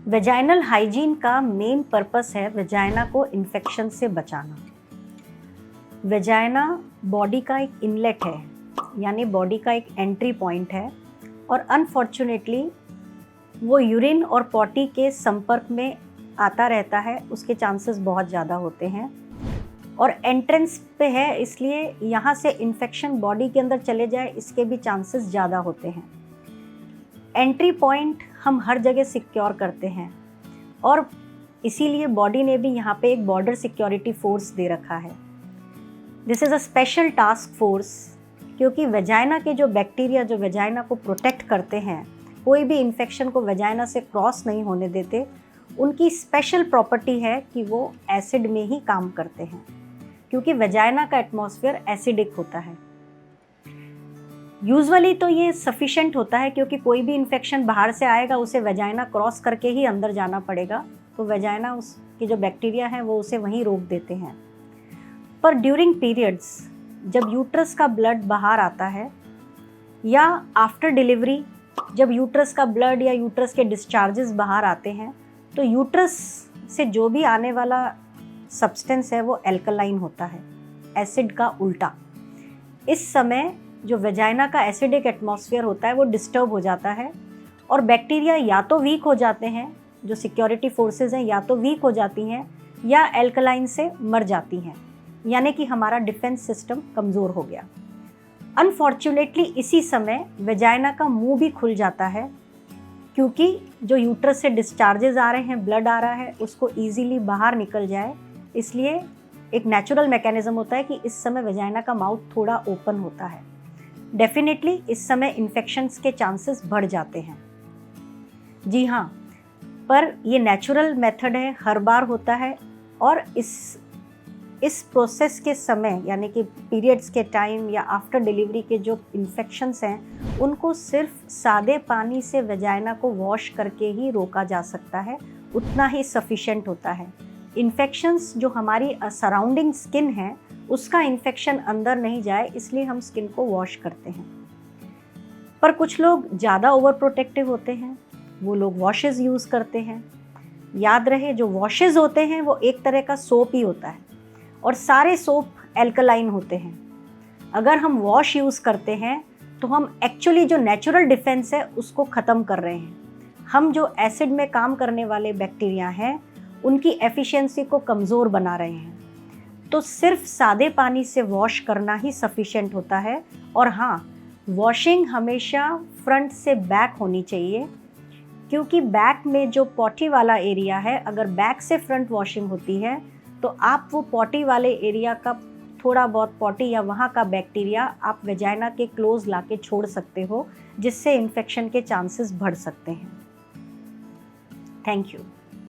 Vaginal hygiene का main purpose है vagina को इन्फेक्शन से बचाना। वेजाइना बॉडी का एक इनलेट है, यानी बॉडी का एक एंट्री पॉइंट है, और अनफॉर्चुनेटली वो यूरिन और पॉटी के संपर्क में आता रहता है, उसके चांसेस बहुत ज़्यादा होते हैं। और एंट्रेंस पे है, इसलिए यहाँ से इन्फेक्शन बॉडी के अंदर चले जाए इसके भी चांसेस ज़्यादा होते हैं। एंट्री पॉइंट हम हर जगह सिक्योर करते हैं और इसीलिए बॉडी ने भी यहाँ पे एक बॉर्डर सिक्योरिटी फोर्स दे रखा है। This is a special task force, क्योंकि वेजाइना के जो बैक्टीरिया जो वेजाइना को प्रोटेक्ट करते हैं, कोई भी इन्फेक्शन को वेजाइना से क्रॉस नहीं होने देते, उनकी स्पेशल प्रॉपर्टी है कि वो एसिड में ही काम करते हैं, क्योंकि वेजाइना का एटमॉस्फेयर एसिडिक होता है। यूजुअली तो ये सफिशेंट होता है, क्योंकि कोई भी इन्फेक्शन बाहर से आएगा उसे वेजाइना क्रॉस करके ही अंदर जाना पड़ेगा, तो वेजाइना उसके जो बैक्टीरिया हैं वो उसे वहीं रोक देते हैं। पर ड्यूरिंग पीरियड्स जब यूट्रस का ब्लड बाहर आता है या आफ्टर डिलीवरी जब यूट्रस का ब्लड या यूट्रस के डिस्चार्जेस बाहर आते हैं, तो यूट्रस से जो भी आने वाला सब्सटेंस है वो एल्कलाइन होता है, एसिड का उल्टा। इस समय जो वेजाइना का एसिडिक एटमॉस्फेयर होता है वो डिस्टर्ब हो जाता है और बैक्टीरिया या तो वीक हो जाते हैं, जो सिक्योरिटी फोर्सेस हैं या तो वीक हो जाती हैं या एल्कलाइन से मर जाती हैं, यानी कि हमारा डिफेंस सिस्टम कमज़ोर हो गया। अनफॉर्चुनेटली इसी समय वेजाइना का मुंह भी खुल जाता है, क्योंकि जो यूट्रस से डिस्चार्जेस आ रहे हैं, ब्लड आ रहा है, उसको ईजीली बाहर निकल जाए, इसलिए एक नेचुरल मैकेनिज्म होता है कि इस समय वेजाइना का माउथ थोड़ा ओपन होता है। डेफिनेटली इस समय इन्फेक्शंस के चांसेस बढ़ जाते हैं। जी हाँ, पर ये नेचुरल मेथड है, हर बार होता है। और इस प्रोसेस के समय, यानी कि पीरियड्स के टाइम या आफ्टर डिलीवरी के जो इन्फेक्शंस हैं, उनको सिर्फ सादे पानी से वेजाइना को वॉश करके ही रोका जा सकता है, उतना ही सफिशेंट होता है। इन्फेक्शंस जो हमारी सराउंडिंग स्किन है उसका इन्फेक्शन अंदर नहीं जाए, इसलिए हम स्किन को वॉश करते हैं। पर कुछ लोग ज़्यादा ओवर प्रोटेक्टिव होते हैं, वो लोग वॉशेज़ यूज़ करते हैं। याद रहे, जो वॉशेज़ होते हैं वो एक तरह का सोप ही होता है और सारे सोप एल्कलाइन होते हैं। अगर हम वॉश यूज़ करते हैं तो हम एक्चुअली जो नेचुरल डिफेंस है उसको ख़त्म कर रहे हैं। हम जो एसिड में काम करने वाले बैक्टीरिया हैं उनकी एफिशिएंसी को कमज़ोर बना रहे हैं। तो सिर्फ सादे पानी से वॉश करना ही सफिशेंट होता है। और हाँ, वॉशिंग हमेशा फ्रंट से बैक होनी चाहिए, क्योंकि बैक में जो पॉटी वाला एरिया है, अगर बैक से फ्रंट वॉशिंग होती है तो आप वो पॉटी वाले एरिया का थोड़ा बहुत पॉटी या वहाँ का बैक्टीरिया आप वेजाइना के क्लोज लाके छोड़ सकते हो, जिससे इन्फेक्शन के चांसेस बढ़ सकते हैं। Thank you.